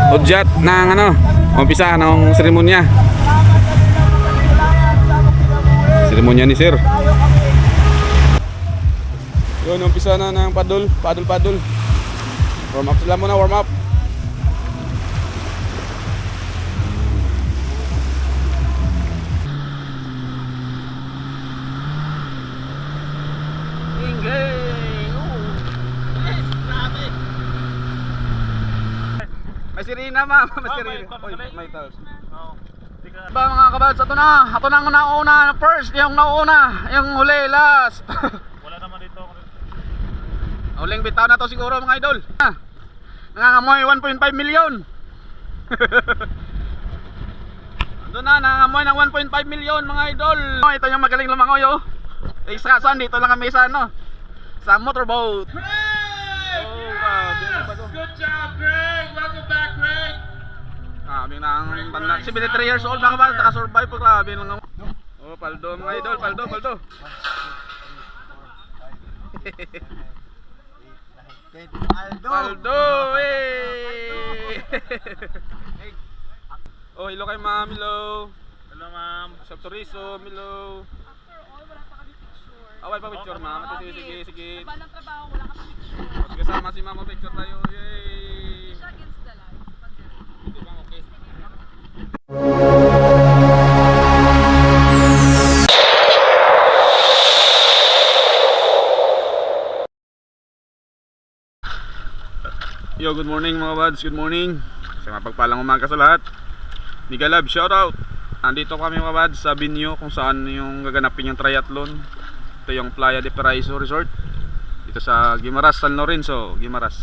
udyat ng umpisa ng seremonya. Seremonya ni sir. Yun, umpisa na ng paddle. Warm up sila muna, warm up. May sirena ma'am, may sirena. Oy, may towels. Ba mga kabads, ito na ang nauna first, yung nauna, yung huli last. Wala naman dito. Huling bitaw na to siguro mga idol. Nangangamoy 1.5 million. Ando na, nangangamoy ng 1.5 million mga idol. Ito yung magaling lumangoy oh. Isa saan dito lang kami sa motorboat. Good job, Greg! Welcome back, Greg! Grabe na ang tanda. 73 years old mga ba? Nakasurvive po. Grabe lang. Oh, paldo mga idol. Paldo. Paldo! Eh! Oh, hello kay ma'am. Hello. Hello, ma'am. Shop Tourism. Hello. Awal pa picture ma'am. Sige. Wala ng trabaho, wala ka pa picture. Kasama si mama, picture tayo. Yay! Siya against the light. Hindi ba okay? Yo, good morning mga buds, good morning. Sa mapagpalang umaga sa lahat. Nigalab, shout out. Andito kami mga buds sa Binyo kung saan yung gaganapin yung triathlon. Ito yung Playa de Paraiso Resort. Dito sa Guimaras, San Lorenzo, Guimaras.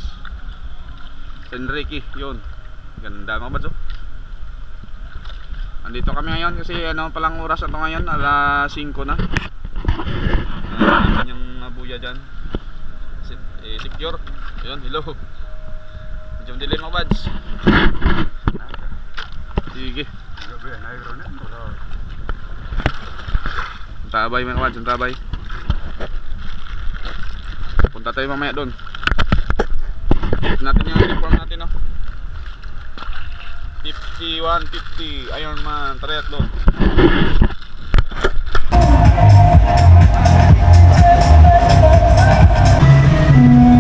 San Enrique, yun. Ganda mga buds oh. Andito kami ngayon kasi palang oras na ito ngayon, alas 5 na. Yung buya dyan. Secure. Yun, hello. Medyo dilim mga buds. Sige. Tabay mga buds, tabay. Punta tayo mamaya doon. Natin yung uniform natin no. 5150 Ironman Triathlon.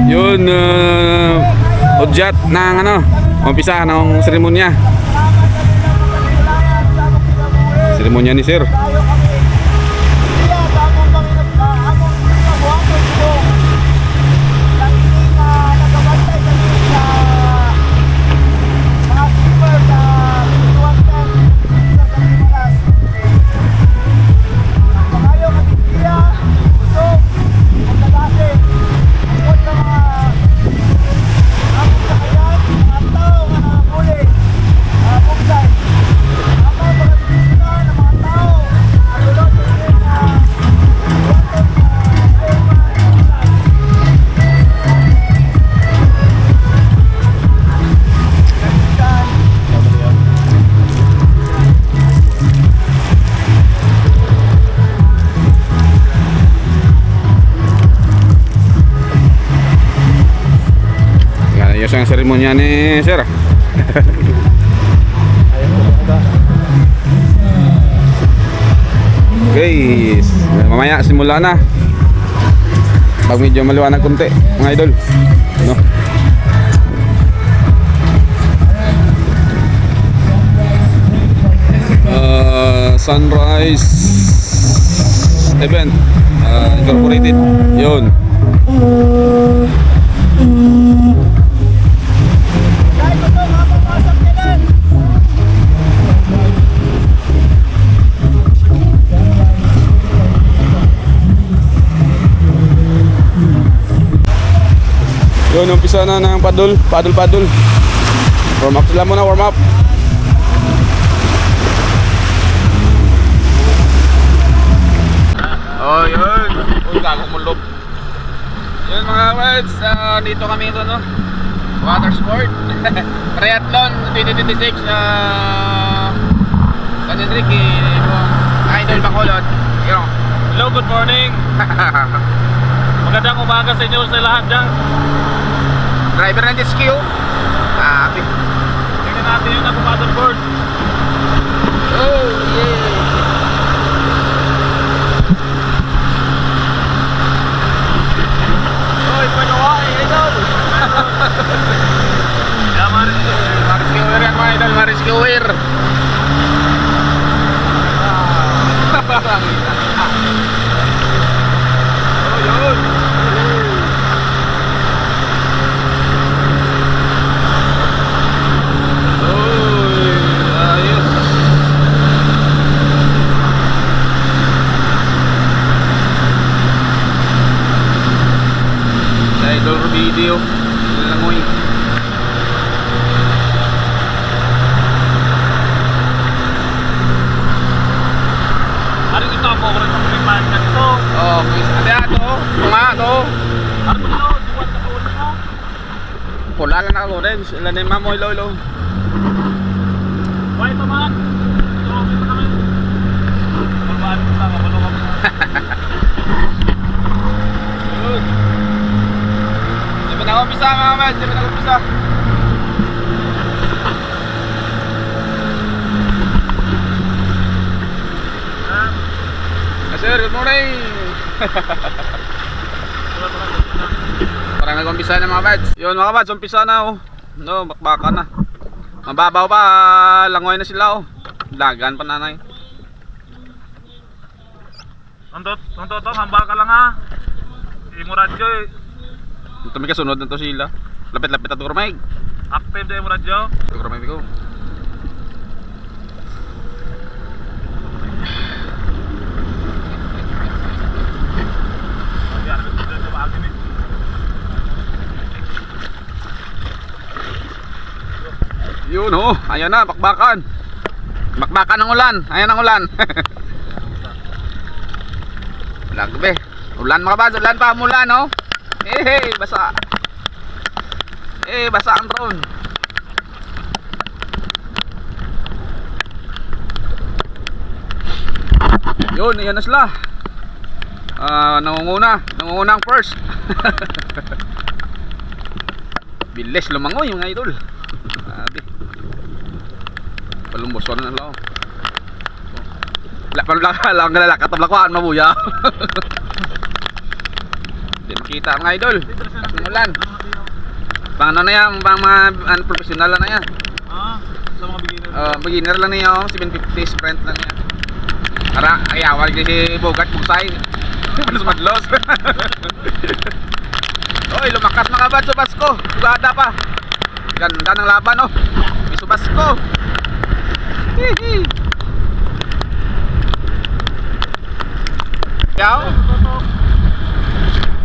Yun, udyat ng umpisa ng seremonya. Seremonya ni sir. Ayos ang seremonya ni sir. Guys, mamaya simula na. Pag medyo maliwanag konti mga idol, no? Sunrise event incorporated. Yun. Yun, umpisa na ng paddle. Warm up sila muna, warm up. Oh, yun. Uy, gagong mulog. Yun mga words, dito kami ito, no? Water sport. Triathlon 2026 San Enrique, Idol Bacolod. Yun. Hello, good morning. Magandang umaga sa inyo sa lahat dyan. Driver ng jet ski oh. Grabe. Tingnan natin yung nag-paddleboard. Oh, yeah. Oy, panawa, idol. Kaya Maris, Maris Kewer yan mga idol, Maris Kewer. Oh, yun. Uy, ayos. Sa idol video, langoy. Maris ito ako rin ng may manyan ito. Oh, ate ato, tunga to. Ano ito? Duwan sa kawan mo? Pula lang ako rin, sila na yung mamo, ilo. Why ito man? Ito ako ito kami. Kulbaan ito lang, kabalo kami. Yun. Sabi na umpisa mga men, sabi na umpisa. Sir, good morning. Parang nag-umpisa na mga bads. Yun mga bads, umpisa na oh. No, bakbaka na. Mababaw pa, langoy na sila oh. Lagan pa nanay. Tonto, hambal ka lang ha. Imuradyo eh. Ito may kasunod na to sila. Lapit-lapit at kurmay. Active din imuradyo. Kurmay ko. Yun oh, ayan na, bakbakan. Bakbakan ng ulan, ayan ang ulan. Lagbe. Ulan mga bads, ulan pa, umulan oh. Hey, basa. Basa ang drone. Yun, ayan na sila. Nangunguna ang first. Bilis lumangoy yung idol. Grabe. Palumboson na lang. Lang galala katablakuan mabuya. Di makita mga idol. Simulan. Pang ano na yan, pang mga professional na yan. Sa mga beginner. Beginner lang niya, 750 sprint lang yan. Para ayawan kasi Bogat Bugsay. Malos madlos. Oy, lumakas mga bad sa Basko. Sugada pa. Ganda ng laban oh. May Basko. Hihi. Yaw.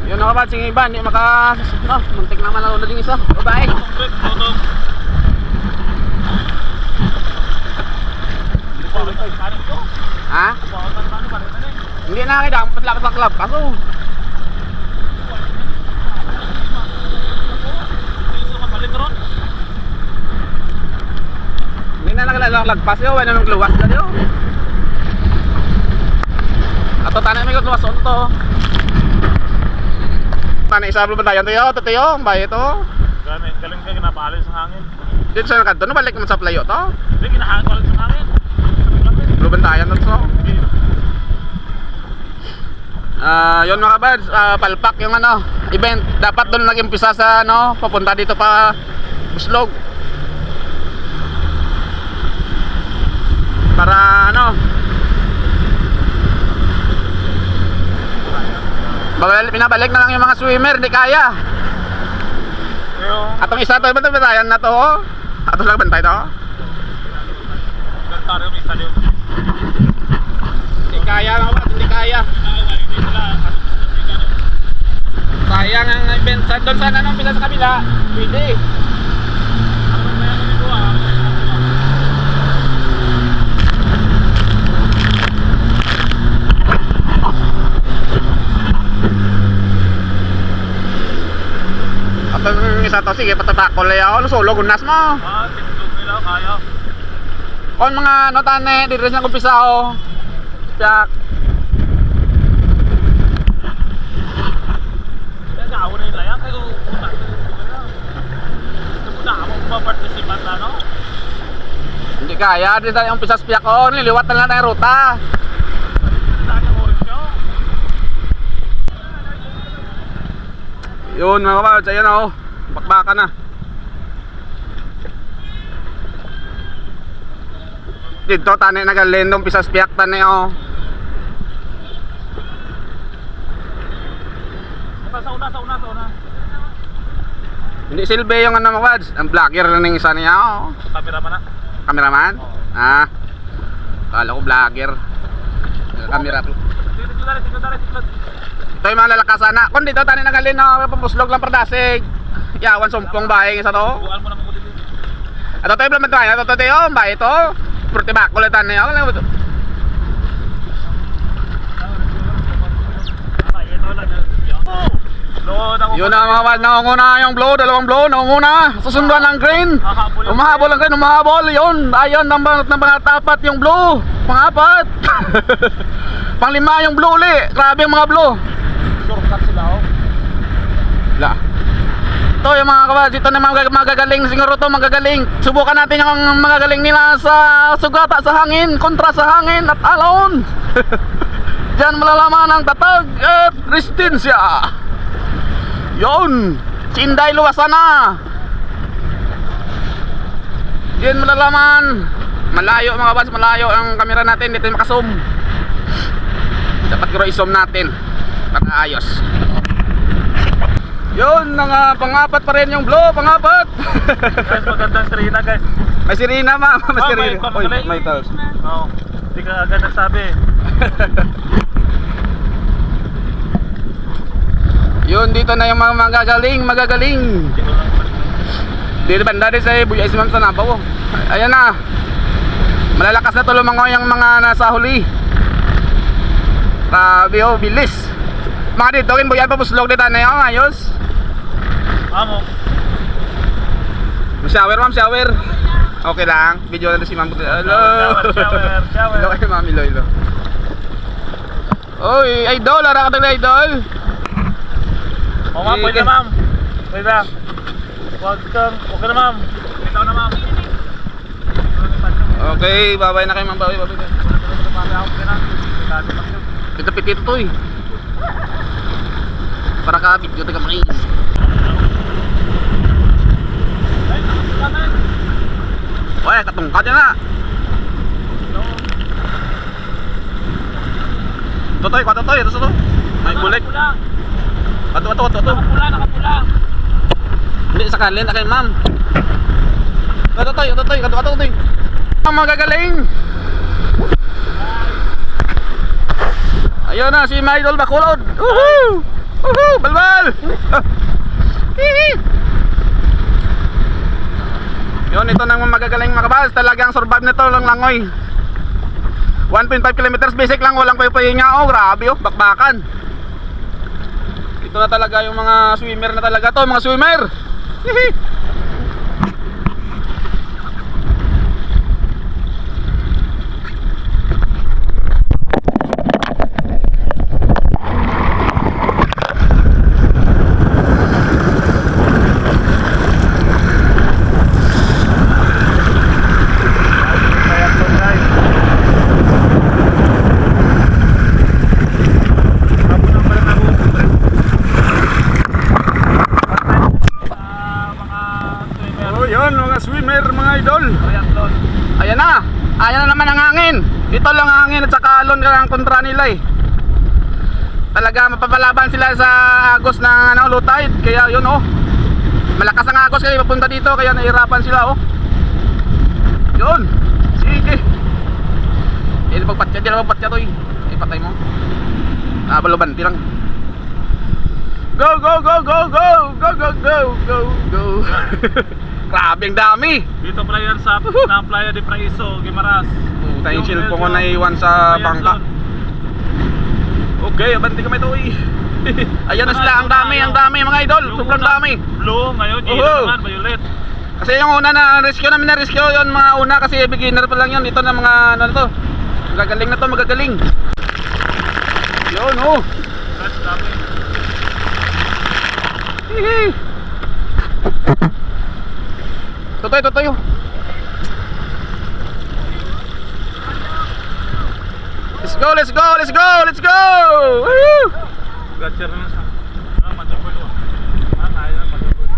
Yun mga bad, sing iba, hindi maka no, muntik naman na ulo din isa. Bye-bye. Ha? Hindi na kita, patlak-patlak. Kaso hindi na lagpas yun, wala nang luwas na yun. Ato tanay may luwas on to. Tanay isa ba tayo tayo, ang bayo to. Galing ka ginapalin sa hangin. Dito sa kanto, no balik naman sa playo to. Hindi, kinahangin ko lang sa hangin. Lubantayan na to. Yun mga bads, palpak yung ano, event. Dapat doon nag-umpisa sa ano, papunta dito pa Buslog. Para ano, pinabalik na lang yung mga swimmer, di kaya. Atong isa to, ba ito batayan na to? Atong lang bantay to? Hindi kaya mga bads, hindi kaya. Sayang ang event sa doon sana nung pila sa kabila. Pwede. At ang isa to, sige patabakol ayaw. Solo gunas mo. Tinutog nila, kaya. Kung mga notane, dito rin sa kumpisa o. Tiyak. Nag-aawa na nila yan, kaya una. Ito muna ako maparticipan na, no? kaya. Di tayo yung pisas piyak ko. Niliwat na lang tayo ruta. Saan yung orange nyo? Yun mga kabads, ayan o. Bakbaka na. Dito tani nagalendong pisas piyak tani o. Sa una. Hindi silbi yung ano mga kabads. Ang vlogger na ng isa niya o. Cameraman na. Cameraman? Ah. Kala ko vlogger. Camera. Tignan. Ito yung mga lalakasan na. Kung dito tani nagalin o. Papuslog lang pardasig. Yawan sumpong bahay isa to. Buwan mo na mabuti dito. Ato tayo blaman tayo. Ato tayo yung bahay to. Purti bakulitan na yun. Yun na mga kabads. Nakunguna yung blow. Dalawang blow. Nakunguna. Susunduan ng green. Umahabol ang green. Umahabol. Yun. Ayun. Tapat yung blue. Pangapat. Panglima yung blue uli. Grabe yung mga blue. Shortcut sila oh. La. Ito yung mga kabads. Ito na mga magagaling. Siguro to magagaling. Subukan natin yung magagaling nila sa sugata sa hangin. Kontra sa hangin at alon. Diyan malalaman ang tatag at resistensya. Yun. Si Inday Luwasana. Diyan malalaman. Malayo mga kabads. Malayo ang kamera natin. Dito yung makazoom. Dapat kiro i-zoom natin para ayos. Yun, pangapat pa rin yung blow, pangapat. Guys, magandang sirena guys. May sirena ma, may Ah, sirena. may Oy, pamagaling. may tals. Oo. Hindi ka agad nagsabi. Yun, dito na yung mga magagaling. Dito banda din sa Buya Ismam sa Nabaw. Ayan na. Malalakas na tulumango yung mga nasa huli. Grabe oh, bilis. Mga dito, kinbuyan pa puslog dito na yung ayos. Amo. Shower ma'am, shower. Okay lang, video na si ma'am. Hello. Shower. Hello kay mami Loilo. Oy, idol, ara ka na idol. O ma'am, pwede na ma'am. Pwede na. Okay na ma'am. Bitaw na ma'am. Okay, bye-bye na kay ma'am, bye-bye. Pito-pitito to eh. Para ka video taga mais. Oy, katungkad yan na. Totoy, katotoy, ito sa to. May bulik. Ato. Nakapula. Hindi, sa kanlin na kay ma'am. Katotoy. Ang magagaling. Ayun na, si My Idol Bacolod. Woohoo! Woohoo! Balbal! Yun, ito nang magagaling mga kabals. Talagang survive nito lang langoy. 1.5 kilometers basic lang, walang pahinga. Oh, grabe oh, bakbakan. Ito na talaga yung mga swimmer na talaga to, mga swimmer. Hihi. Yun mga swimmer, mga idol. Ayan na naman ang hangin. Ito lang ang hangin at saka alon ang kontra nila eh. Talaga mapapalaban sila sa agos ng low tide. Kaya yun oh, malakas ang agos kaya papunta dito. Kaya nahirapan sila oh. Yun, sige. Hindi pagpatya to eh. Ipatay mo. Balubanti lang. Go. Grabe ang dami. Dito pala yan sa Playa de Paraiso, Guimaras. Puta yung cellphone ko naiwan sa bangka. Okay, abanti kami ito eh. Ayan na sila, ang dami mga idol. Sobrang dami. Blue, ngayon yellow naman, violet. Kasi yung una na rescue namin yun mga una kasi beginner pa lang yun. Ito na mga ano na to. Magagaling. Yun oh. Guys, dami. Hihi. Totoy. go, let's go, let's go, let's go! Woo! Gatcher na sa. Motherboard ko. Tayo na motherboard.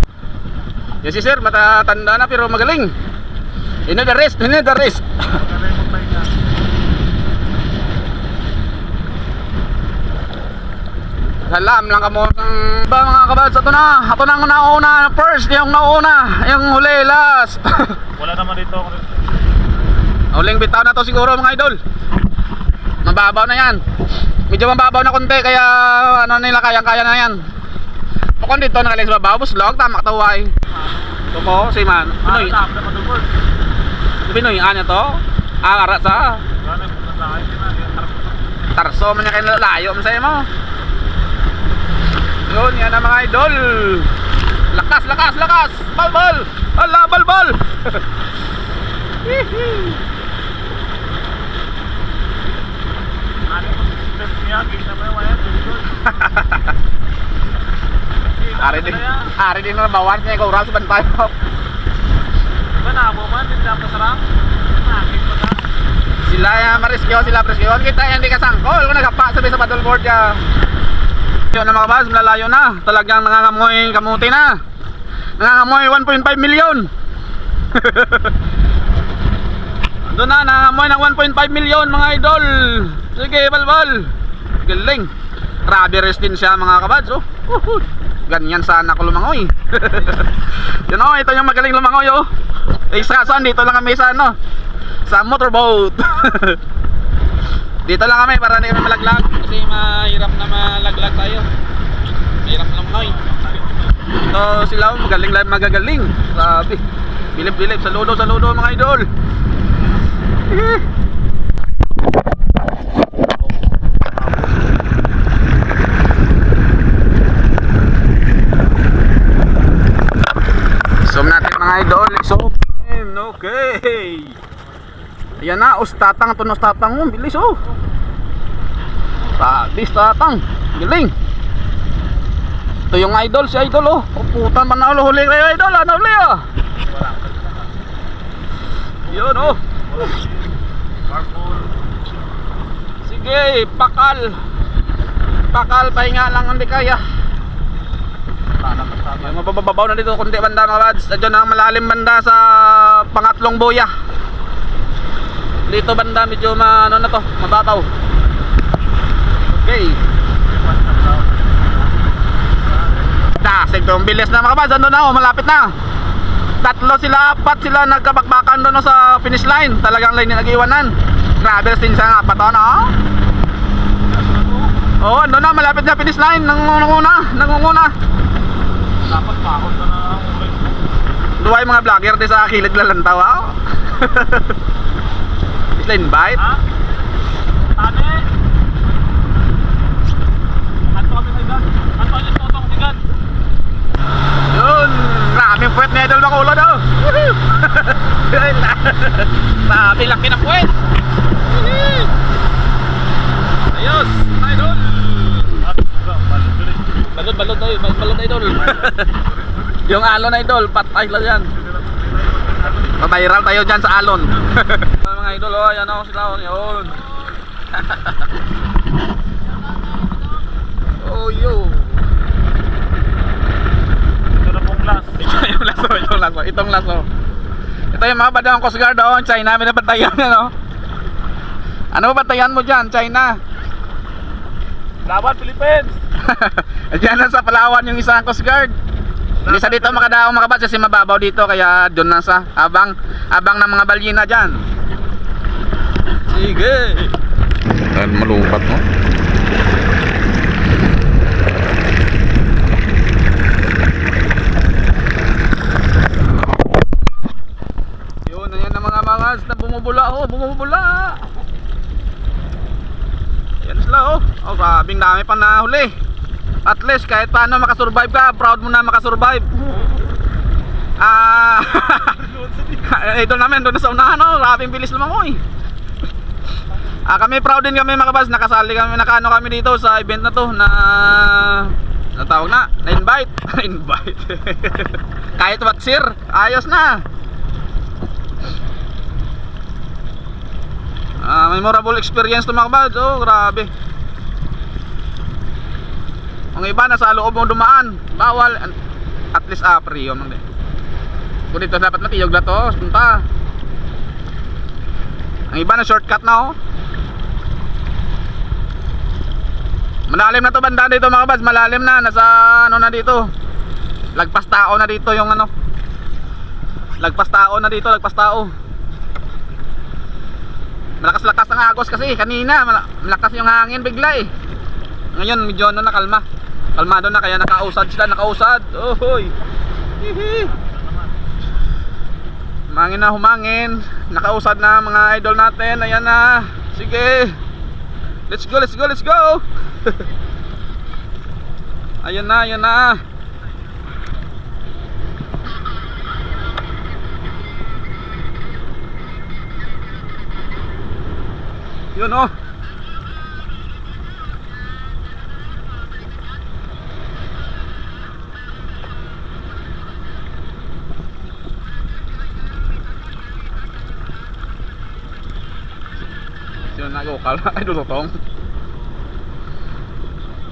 Yes, sir, matatanda na pero magaling. You need the rest, you need the rest. Kalay mo pa yun. Salam lang kamo ba mga kabads, ito na ang nauna first, yung nauna, yung huli last. Wala naman dito. Huling bitaw na to siguro mga idol. Mababaw na yan. Medyo mababaw na konti kaya ano nila kayang-kaya na yan. Kung dito nakalis babaw, buslog, tama kataway. Ito po, si man. Pinoy, Tap na motherboard. Pinoy, ano to? Ara sa Wala na yung nasakay din na. Tarso man niya kayo layo man sa'yo mo. Yun, yan ang mga idol. Lakas, lakas, lakas. Balbal. Ala, balbal. Ano yung stress niya? Gate na ba yung wire? Ari din na bawan niya ikaw ras bantay mo. Diba nabo man? Hindi na pasarang? Nakakit pa na. Sila mariskyo, sila preskyo. Kita yan di kasangkol. Kung nagapa sabi sa paddleboard ya. Yun na mga kabas, malalayo na. Talagang nangangamoy kamuti na. Nangangamoy 1.5 million. Doon na, nangangamoy ng 1.5 million mga idol. Sige, balbal. Galing. Grabe rest din siya mga kabads. Oh. Ganyan sana ako lumangoy. Yun o, ito yung magaling lumangoy oh. Isa saan, dito lang kami sa ano, sa motorboat. Dito lang kami para hindi kami malaglag. Kasi mahirap na malaglag tayo. Mahirap na lumangoy. Ito sila magaling lang, magagaling. Grabe. Bilib-bilib, saludo mga idol. Zoom natin mga idol. Zoom. Okay. Ayan na, tatang, tunos tatang mo, bilis oh. Bilis tatang, galing. Ito yung idol, si idol oh. Oh puta, manalo huli kayo idol, ano huli ah. Yun oh. Sige, pakal. Pakal, pahinga lang hindi kaya. Mabababaw na dito kundi banda mga lads. Diyan ang malalim banda sa pangatlong buya. Dito banda medyo ano na to, mababaw. Okay. Dasig to, bilis na mga kabas. Ano na oh, malapit na. Tatlo sila, apat sila nagkabakbakan doon sa finish line. Talagang line nag-iwanan. Grabe din sa apat na. Oh, ano na, malapit na finish line. Nangunguna. Dapat pakot na ang ulit mo. Duway mga vlogger di sa kilid lalantaw ah. Isla invite. Ha? Tane? Ato kami sa igan. Ato kami sa totong sigan. Yun, maraming puwet na idol makulo daw. Sabi laki na puwet. Ayos, idol. Balod tayo, balod idol. Yung alon idol, patay lang yan. Paviral tayo dyan sa alon. Mga idol, oh, yan o sila, yun. Oh, yo. Ito na pong last. Itong laso. Ito yung mga badang Coast Guard doon, China, minabatayan ano. Ano ba batayan mo dyan, China? Laban, Philippines! Diyan na sa Palawan yung isang Coast Guard. Hindi sa dito makadaong makabas kasi mababaw dito kaya doon na sa abang ng mga balyena dyan. Sige. Malupat mo. Yun, ayan na mga mangas na bumubula oh, bumubula. Yan sila oh. Oh, grabing dami pa nahuli. At least kahit paano makasurvive ka, proud mo na makasurvive. Ito namin doon sa unahan oh, grabing bilis lumangoy. Kami proud din kami mga kabas, nakasali kami, nakaano kami dito sa event na to na natawag na invite. Invite. Kahit what sir, ayos na. Memorable experience to mga kabads. Oh, grabe. Ang iba nasa loob mo dumaan, bawal. At least free yun. Kung dito dapat matiyog na to, punta. Ang iba na shortcut na oh. Malalim na to banda dito mga kabads, malalim na. Nasa ano na dito, lagpas tao na dito yung ano. Lagpas tao na dito, lagpas tao. Malakas-lakas ang agos kasi kanina, malakas yung hangin bigla eh. Ngayon medyo ano na kalma. Kalmado na kaya nakausad sila, nakausad. Ohoy. Hihi. Humangin na humangin. Nakausad na mga idol natin. Ayan na. Sige. Let's go, let's go, let's go. Ayan na, ayan na. Yun oh. Sino nag-ukal? Ay dulutong.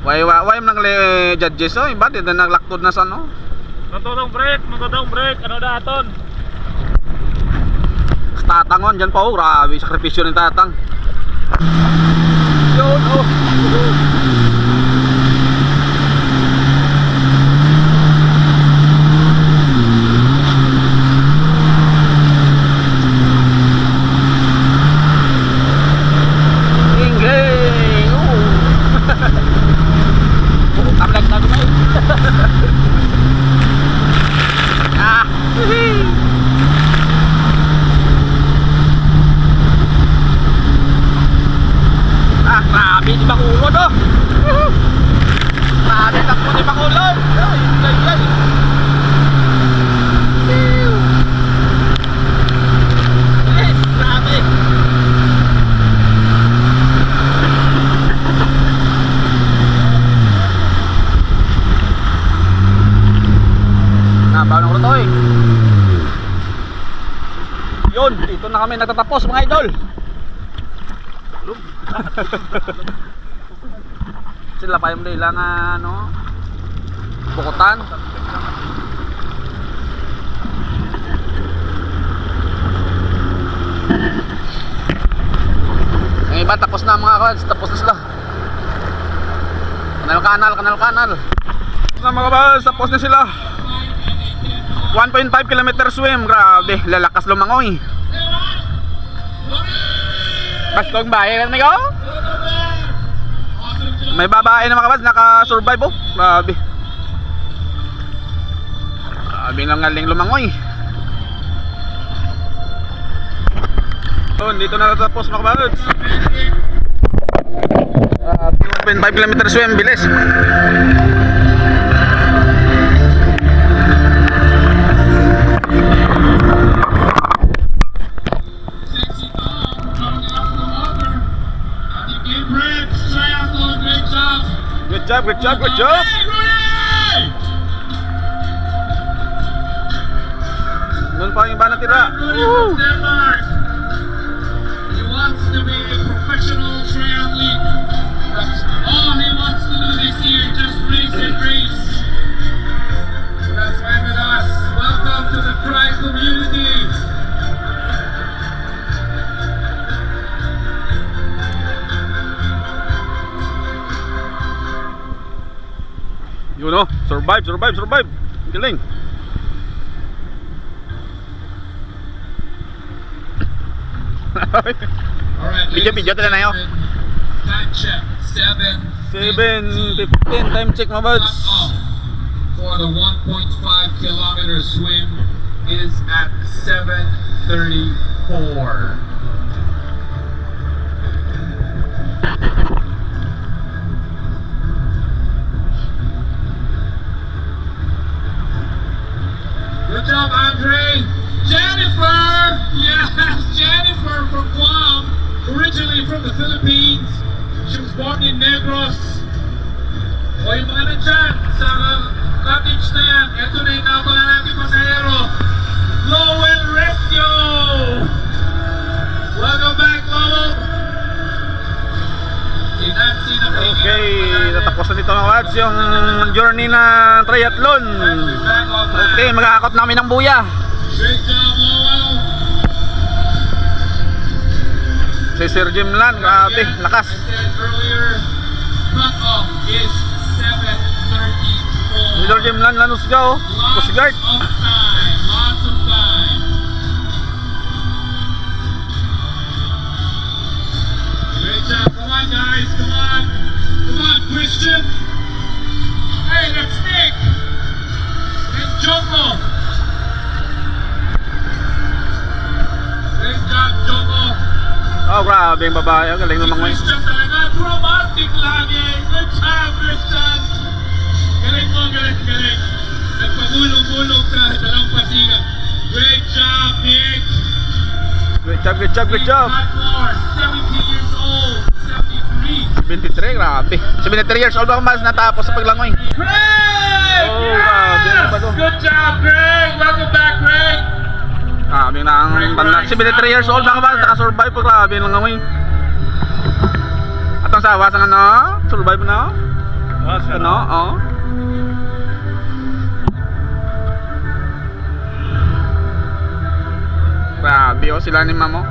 Why nang le judges oh, iba din naglaktod na sa no. Matutong break, ano na aton? Tatangon dyan pa oh, grabe sakripisyo ng tatang. Yun oh. Ingay oh. Tablag na gumay. Ah. Grabe si Bakulod oh. Grabe takbo ni Bakulod. Ay. Yes, grabe. Nabaw ng rutoy. Yun, dito na kami nagtatapos mga idol. Sila pa yung lang ano, bukutan. Yung iba tapos na mga kads, tapos na sila. Kanal. Na mga kads, tapos na sila. 1.5 km swim, grabe, lalakas lumangoy. Bastong bahay na ko. May babae na mga kabads, naka-survive oh. Grabe. Grabe lang galing lumangoy. So, dito na natapos mga kabads. 2.5 km swim, bilis. Good job. Doon pa yung iba natira. Denmark. He wants to be a professional triathlete. That's all he wants to do this year, just race and race. So that's why with us. Welcome to the tri community. You know, survive. Galing. Alright, Video tala na yun. time check, 7:15 time check mga buds. Cut-off for the 1.5 kilometer swim is at 7:34. Good job, Andre. Jennifer! Yes, Jennifer from Guam, originally from the Philippines. She was born in Negros. O yung mga nandyan sa cottage na yan, ito na yung nakapala natin pasahero. Lowell Rescue! Welcome back, Lowell! buds, yung journey na triathlon. Okay, mag-aakot namin ng buya. Great job, Lowell. Si Sir Jim Lan, grabe, lakas. I said earlier, cut-off is 7:34. Si Sir Jim Lan, Lanus Go, Lots Coast Guard. of time. Lots of time. Great job. Come on, guys. Come on. Come on, Christian. Hey, that's Nick. And Joko. Great job, Joko. Oh, grabe yung babae, ang galing naman ngayon. Christian talaga. Romantic lagi. Good job, Christian. Galing mo, galing. Nagpagulong-gulong sa dalampasigan. Great job, Nick. Good job. Not more. 17 years old. 73. 23, grabe. 73 years old ako mas natapos sa paglangoy. Greg! Oh, grabe, ano ba to? Good job, Greg. Welcome back, Greg. Grabe na ang tanda. 73 years old ako ba? Nakasurvive po, grabe lang langoy. At ang sawa sa ano? Survive na? Ano? Oh. Grabe oh, sila ni Mamo.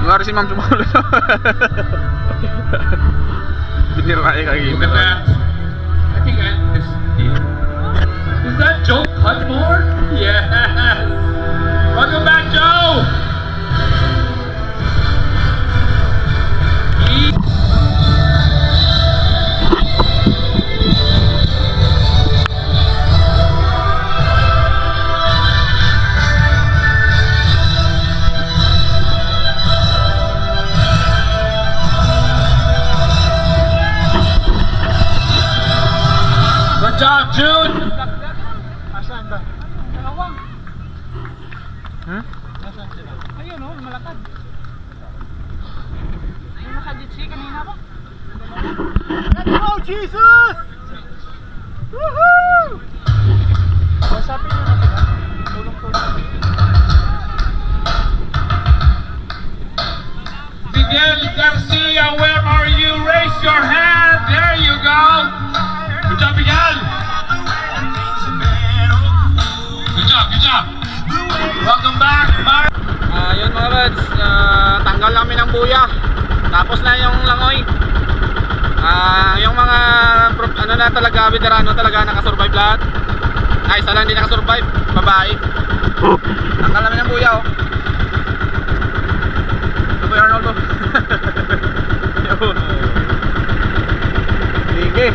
Ngari si Ma'am Sumulo. Binira eh kagina. Look at that. I think is that Joe Cudmore? Yes. Welcome back, Joe. Good job, June. Asan ba? Dalawang. Huh? Asan sila? Ayun oh, malakad. Yung nakaditsi kanina pa. Let's go, Jesus! Woohoo! Wasapin nyo na sila. Tulong-tulong. Miguel Garcia, where are you? Raise your hand. There you go. Good job, Miguel. Good job. Welcome back, Mark. Yun mga buds, tanggal namin ng buya. Tapos na yung langoy. Yung mga ano na talaga, veterano talaga nakasurvive lahat. Ay, isa lang hindi nakasurvive, babae. Tanggal namin ng buya oh. Ito ba Arnoldo? Yun. Sige.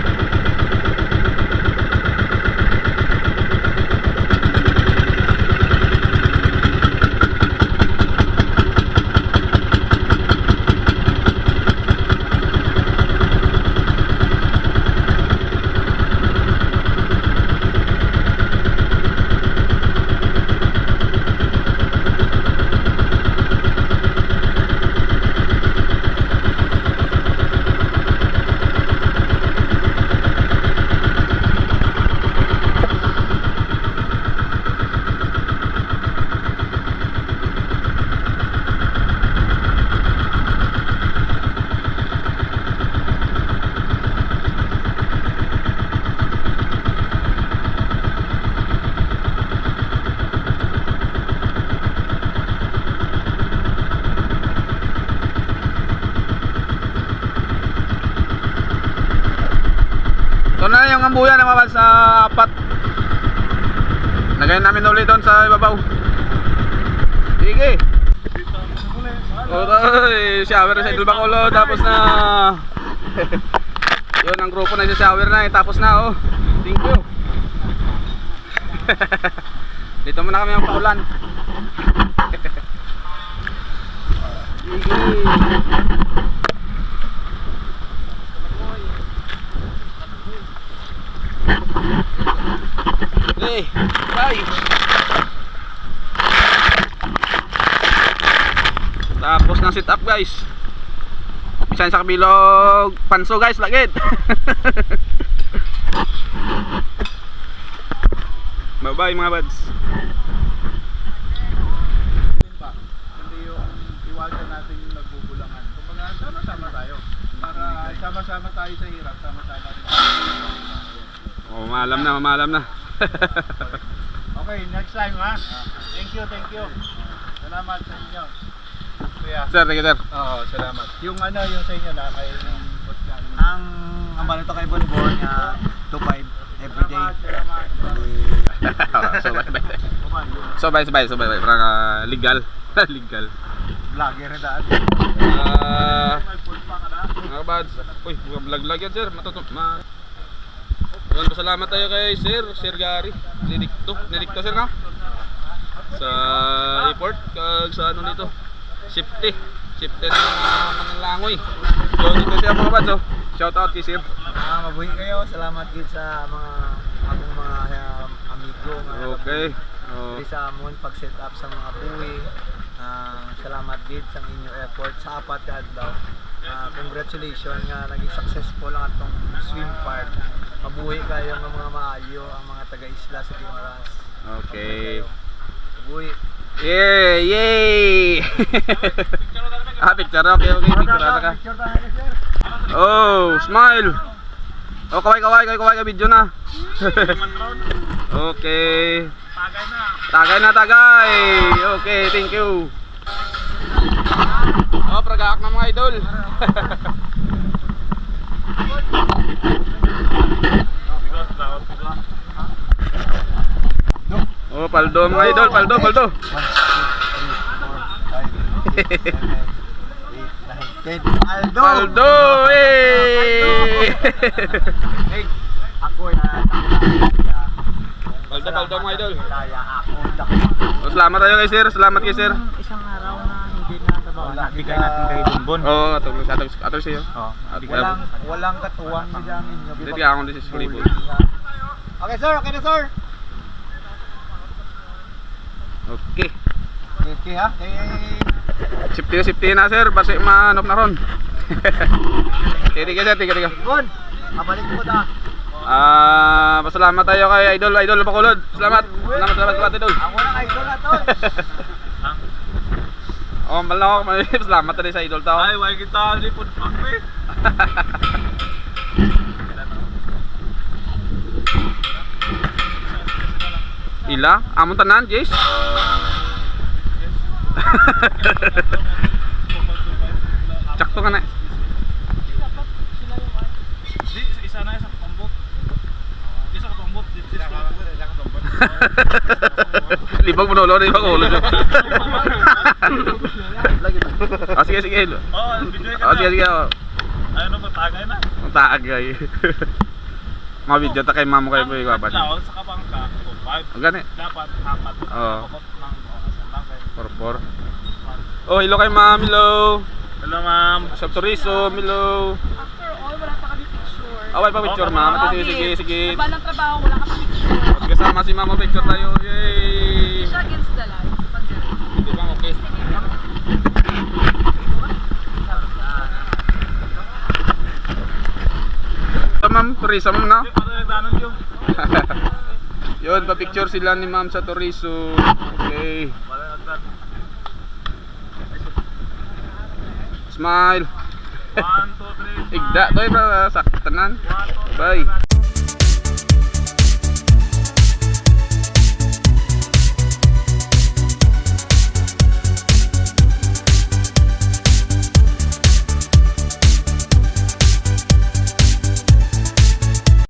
Ito na yung ambuya na mabal sa apat. Lagayin namin ulit doon sa ibabaw. Sige. Okay, shower sa Idol Bacolod. Tapos na. Yun ang grupo na sa shower na. Tapos na oh. Thank you. Dito muna kami ang paulan. Sige. Okay, bye. Tapos ng sit up guys. Bisan sa kabilog panso guys, lagit. Bye bye mga buds. Hindi yung iwasan natin yung nagbubulangan. Kumbaga, sama-sama tayo. Para Sama-sama tayo sa hirap, sama-sama rin. Oh, mamalam na. Okay, next time ha. Thank you. Salamat sa inyo. Kuya. Sir, thank you, sir. Oo, salamat. Yung yung sa inyo na kay Ang ambalo to kay Bonbon nga 2.5 everyday. Sabay. Parang legal. Legal. Vlogger na daan. Mga bads. Uy, vlog yan, sir. Salamat tayo kay Sir Gary. Nidikto, sir, ka? Sa airport, kag sa ano nito. Safety ng Manlangoy. So, dito siya mga bads, oh. Shout out kay Sir. Mabuhi kayo. Salamat gid sa akong mga amigo nga. Okay. Oh. Dili sa amon pag set up sa mga buhi. Salamat gid sa inyo effort sa apat ka adlaw. Congratulations nga naging successful ang atong swim park. Mabuhi kayo ng mga maayo ang mga taga-isla sa Guimaras. Okay. Mabuhi. Yay! Picture. Okay. Picture ka. Oh, smile. Oh, kaway ka video na. Okay. Tagay. Okay, thank you. Oh, pragaak na mga idol. Oh, paldo mga idol, paldo. 1, 2, 3, 4, 5, 6, 7, 8, 9, 10. Paldo, eh! Hey, ako na Paldo mga idol. ako. Oh, salamat tayo kay sir, Isang araw na hindi na trabaho. bigay natin kay Bonbon. Oh, atong siyo. Oo. Walang katuwang sa jamin nyo. Dito ako din sa Scribble. Okay sir, okay na sir. Okay. Okay ha. Safety na sir, basi manop na ron. Tiga sir. Bon, mabalik ko ta. Pasalamat tayo kay Idol Bacolod. Salamat idol. Ako na idol na to. Oh, malo ako. Salamat tayo sa idol tao. Ay, why kita lipod pang eh. Ila, amon tanan, Jace. Sakto ka na. Isa na sa pambot. Isa ka pambot. Libag mo ulo. Oh, sige. Oo, video ka Oh, sige. Ano ba tagay na? Ang taagay. Mga video ta kay mamo kayo po iwaban. Lawag sa kabangka. 5. Gani. Dapat apat. Oo. Pabot ng asan lang kayo. 4. Oh, hello kay Ma'am, hello. Hello ma'am. Sa Toriso, hello. After all, wala pa kami picture. Away pa picture, ma'am. Sige. Laban ng trabaho, wala ka pa picture. Kasama si Mama, picture tayo. Yay! Siya against the light. Pag Di ba okay? So, ma'am, Toriso, ma'am, no? Ano yung danon yung? Yun, pa-picture sila ni ma'am sa Toriso. Okay. Wala nagdan. Smile. 1, 2, 3. Igda, toy, bro. Saktanan. 1, 2, 3. Bye.